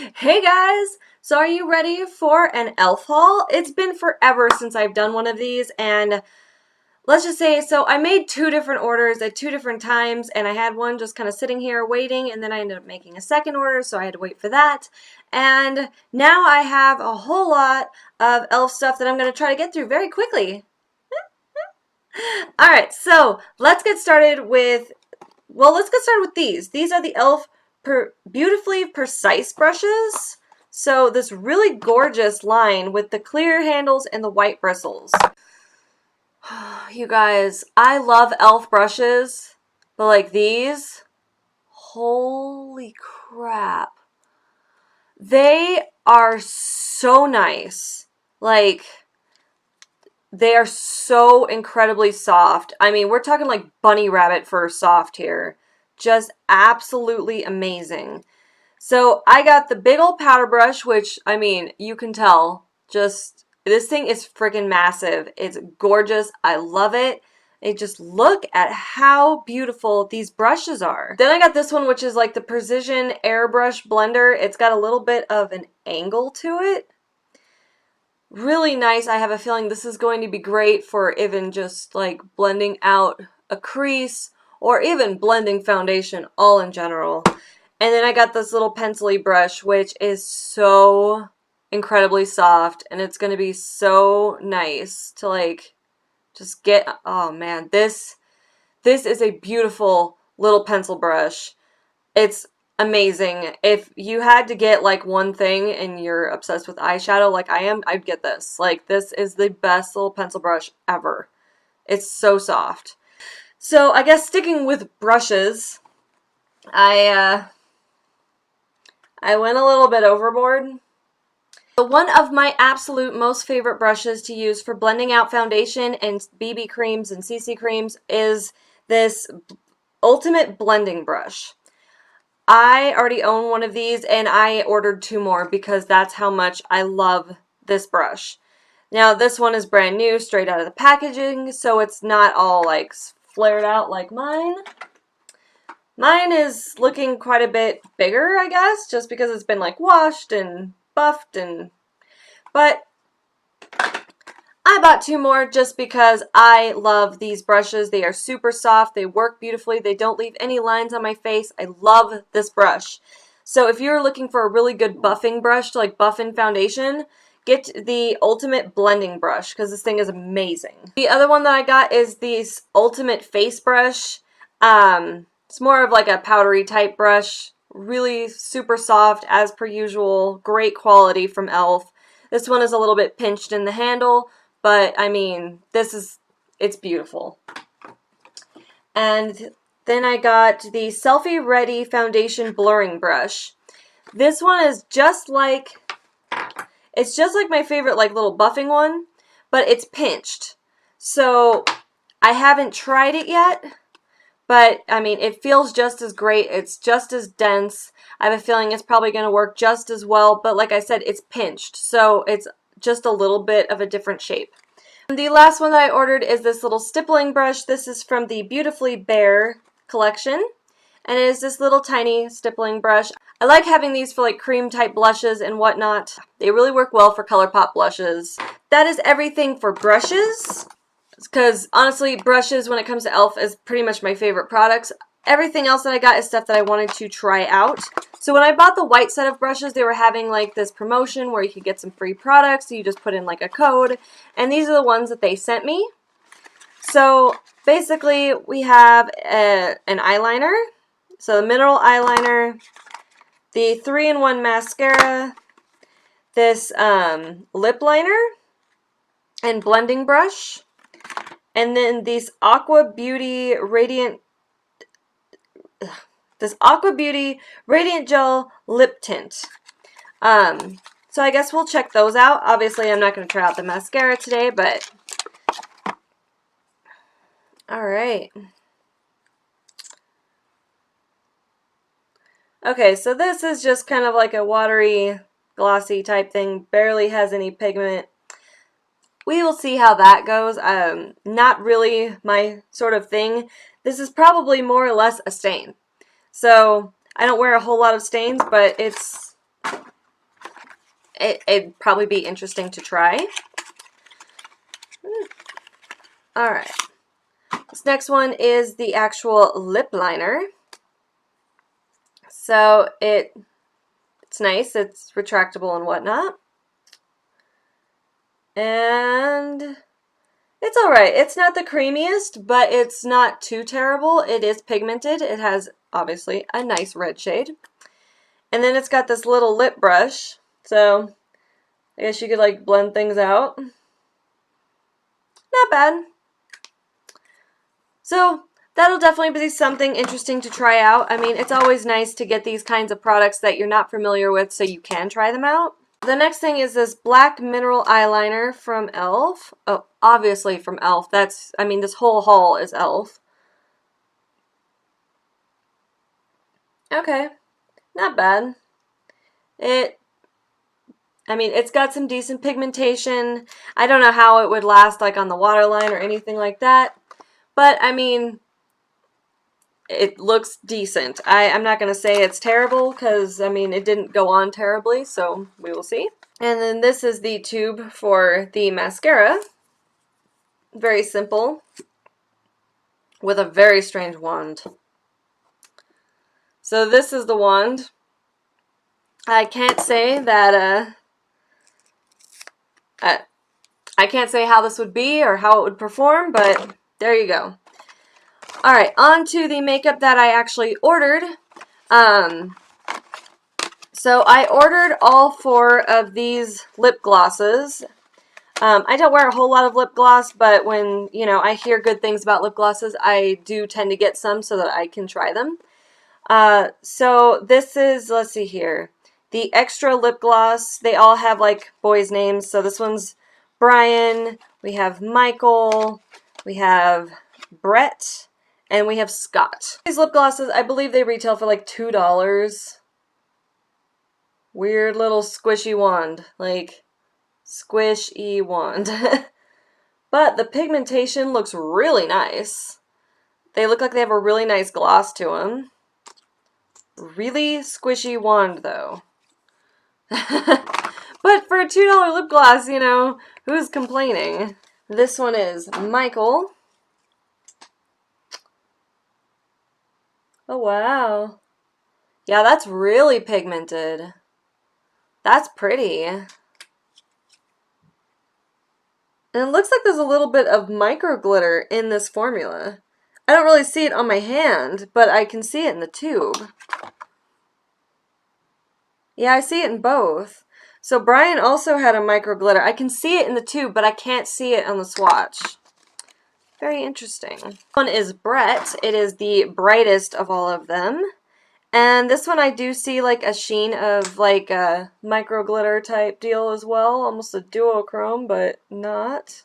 Hey guys! So are you ready for an e.l.f. haul? It's been forever since I've done one of these, and let's just say, so I made two different orders at two different times, and I had one just kind of sitting here waiting, and then I ended up making a second order, so I had to wait for that. And now I have a whole lot of e.l.f. stuff that I'm going to try to get through very quickly. Alright, so let's get started with, these. These are the e.l.f. Beautifully Precise brushes. So this really gorgeous line with the clear handles and the white bristles. You guys, I love e.l.f. brushes, but like these, holy crap. They are so nice. Like, they are so incredibly soft. I mean, we're talking like bunny rabbit fur soft here. Just absolutely amazing. So I got the big old powder brush, which, I mean, you can tell. Just, this thing is freaking massive. It's gorgeous. I love it. Just look at how beautiful these brushes are. Then I got this one, which is like the Precision Airbrush Blender. It's got a little bit of an angle to it. Really nice. I have a feeling this is going to be great for even just like blending out a crease or even blending foundation all in general. And then I got this little pencil-y brush, which is so incredibly soft, and it's going to be so nice to like just get, oh man, this is a beautiful little pencil brush. It's amazing. If you had to get like one thing and you're obsessed with eyeshadow like I am, I'd get this. Like, this is the best little pencil brush ever. It's so soft. So I guess sticking with brushes, I went a little bit overboard. One of my absolute most favorite brushes to use for blending out foundation and BB creams and CC creams is this Ultimate Blending Brush. I already own one of these, and I ordered two more because that's how much I love this brush. Now, this one is brand new, straight out of the packaging, so it's not all like flared out like mine. Mine is looking quite a bit bigger, I guess, just because it's been like washed and buffed but I bought two more just because I love these brushes. They are super soft, they work beautifully, they don't leave any lines on my face. I love this brush. So if you're looking for a really good buffing brush to like buff in foundation, get the Ultimate Blending Brush because this thing is amazing. The other one that I got is this Ultimate Face Brush. It's more of like a powdery type brush, really super soft as per usual, great quality from e.l.f. This one is a little bit pinched in the handle, but I mean, it's beautiful. And then I got the Selfie Ready Foundation Blurring Brush. This one is just like, it's just like my favorite like little buffing one, but it's pinched. So I haven't tried it yet. But, I mean, it feels just as great. It's just as dense. I have a feeling it's probably going to work just as well. But like I said, it's pinched. So it's just a little bit of a different shape. And the last one that I ordered is this little stippling brush. This is from the Beautifully Bare collection. And it is this little tiny stippling brush. I like having these for like cream type blushes and whatnot. They really work well for ColourPop blushes. That is everything for brushes. Because honestly, brushes when it comes to e.l.f. is pretty much my favorite products. Everything else that I got is stuff that I wanted to try out. So when I bought the white set of brushes, they were having like this promotion where you could get some free products. So you just put in like a code. And these are the ones that they sent me. So basically we have an eyeliner. So the mineral eyeliner, the 3-in-1 mascara, this lip liner and blending brush. And then this Aqua Beauty Radiant Gel Lip Tint. So I guess we'll check those out. Obviously, I'm not going to try out the mascara today, but alright. Okay, so this is just kind of like a watery, glossy type thing. Barely has any pigment. We will see how that goes. Not really my sort of thing. This is probably more or less a stain. So I don't wear a whole lot of stains, but it's it'd probably be interesting to try. Alright. This next one is the actual lip liner. So it's nice, it's retractable and whatnot. And it's alright. It's not the creamiest, but it's not too terrible. It is pigmented. It has, obviously, a nice red shade. And then it's got this little lip brush. So, I guess you could, like, blend things out. Not bad. So, that'll definitely be something interesting to try out. I mean, it's always nice to get these kinds of products that you're not familiar with so you can try them out. The next thing is this black mineral eyeliner from e.l.f. Oh, obviously from e.l.f. That's, I mean, this whole haul is e.l.f. Okay, not bad. I mean, it's got some decent pigmentation. I don't know how it would last like on the waterline or anything like that. But, I mean, it looks decent. I'm not going to say it's terrible because, I mean, it didn't go on terribly, so we will see. And then this is the tube for the mascara. Very simple, with a very strange wand. So this is the wand. I can't say that, I can't say how this would be or how it would perform, but there you go. Alright, on to the makeup that I actually ordered. So I ordered all 4 of these lip glosses. I don't wear a whole lot of lip gloss, but when, you know, I hear good things about lip glosses, I do tend to get some so that I can try them. So this is, let's see here, the extra lip gloss. They all have, like, boys' names. So this one's Brian, we have Michael, we have Brett, and we have Scott. These lip glosses, I believe they retail for, like, $2. Weird little squishy wand, like squish-y wand. But the pigmentation looks really nice. They look like they have a really nice gloss to them. Really squishy wand though. But for a $2 lip gloss, you know, who's complaining? This one is Michael. Oh wow. Yeah, that's really pigmented. That's pretty. And it looks like there's a little bit of micro glitter in this formula. I don't really see it on my hand, but I can see it in the tube. Yeah, I see it in both. So Brian also had a micro glitter. I can see it in the tube, but I can't see it on the swatch. Very interesting. This one is Brett. It is the brightest of all of them. And this one I do see like a sheen of like a micro glitter type deal as well. Almost a duochrome, but not.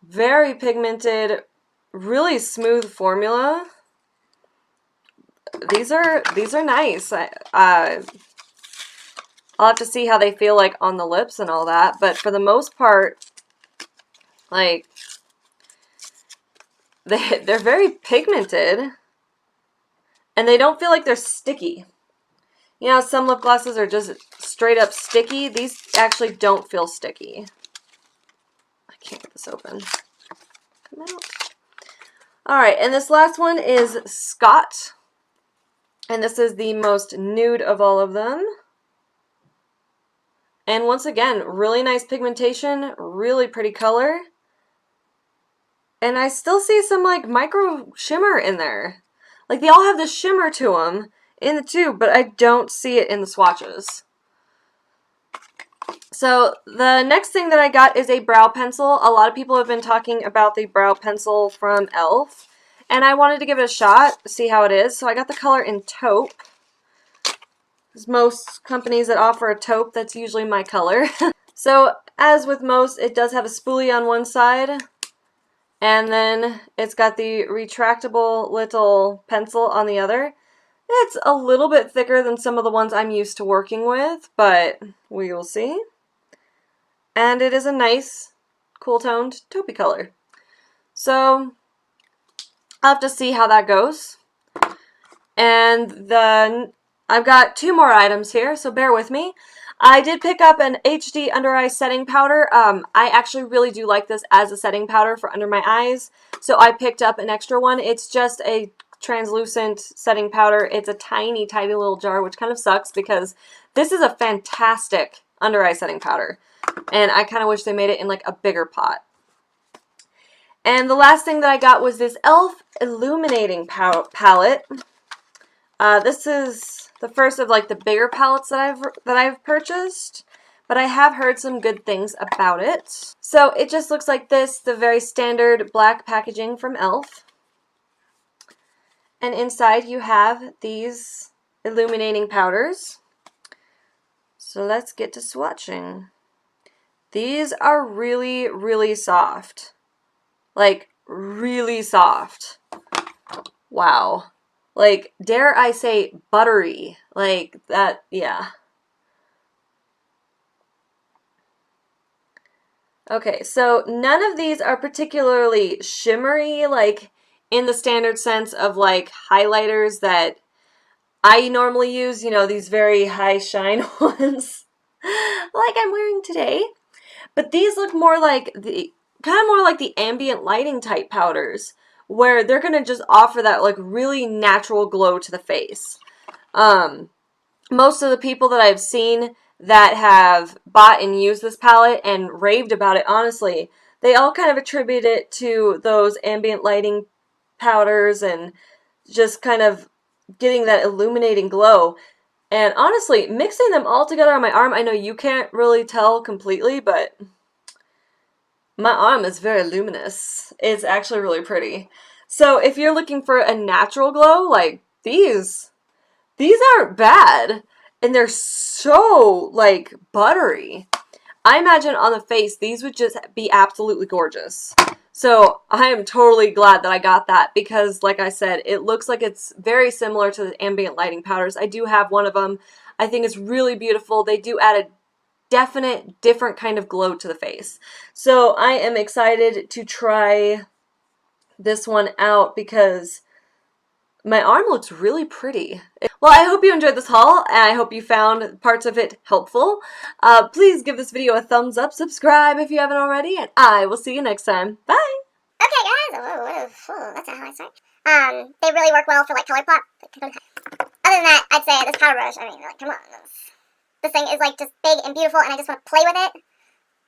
Very pigmented, really smooth formula. These are nice. I'll have to see how they feel like on the lips and all that. But for the most part, like, they're very pigmented. And they don't feel like they're sticky. You know, some lip glosses are just straight up sticky. These actually don't feel sticky. I can't get this open. Come out. Alright, and this last one is Scott. And this is the most nude of all of them. And once again, really nice pigmentation, really pretty color. And I still see some like micro shimmer in there. Like, they all have this shimmer to them in the tube, but I don't see it in the swatches. So, the next thing that I got is a brow pencil. A lot of people have been talking about the brow pencil from e.l.f. And I wanted to give it a shot, see how it is. So, I got the color in taupe. As most companies that offer a taupe, that's usually my color. So, as with most, it does have a spoolie on one side. And then it's got the retractable little pencil on the other. It's a little bit thicker than some of the ones I'm used to working with, but we will see. And it is a nice, cool-toned taupey color. So, I'll have to see how that goes. And I've got 2 more items here, so bear with me. I did pick up an HD under eye setting powder. I actually really do like this as a setting powder for under my eyes, so I picked up an extra one. It's just a translucent setting powder. It's a tiny, tiny little jar, which kind of sucks because this is a fantastic under eye setting powder, and I kind of wish they made it in like a bigger pot. And the last thing that I got was this e.l.f. illuminating palette. This is the first of like the bigger palettes that I've purchased, but I have heard some good things about it. So it just looks like this, the very standard black packaging from e.l.f. And inside you have these illuminating powders. So let's get to swatching. These are really, really soft. Like, really soft. Wow. Like, dare I say buttery. Like, that, yeah. Okay, so none of these are particularly shimmery, like, in the standard sense of, like, highlighters that I normally use, you know, these very high shine ones, like I'm wearing today. But these look more like the, kind of more like the ambient lighting type powders, where they're going to just offer that like really natural glow to the face. Most of the people that I've seen that have bought and used this palette and raved about it, honestly, they all kind of attribute it to those ambient lighting powders and just kind of getting that illuminating glow. And honestly, mixing them all together on my arm, I know you can't really tell completely, but my arm is very luminous. It's actually really pretty. So if you're looking for a natural glow, like these aren't bad. And they're so, like, buttery. I imagine on the face, these would just be absolutely gorgeous. So I am totally glad that I got that because, like I said, it looks like it's very similar to the ambient lighting powders. I do have one of them. I think it's really beautiful. They do add a definite different kind of glow to the face. So I am excited to try this one out because my arm looks really pretty. Well, I hope you enjoyed this haul, and I hope you found parts of it helpful. Please give this video a thumbs up, subscribe if you haven't already, and I will see you next time. Bye! Okay, guys. That's not how I start. They really work well for like color pop. Other than that, I'd say this powder brush. I mean, like, come on, this thing is like just big and beautiful, and I just want to play with it.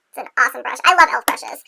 It's an awesome brush. I love e.l.f. brushes.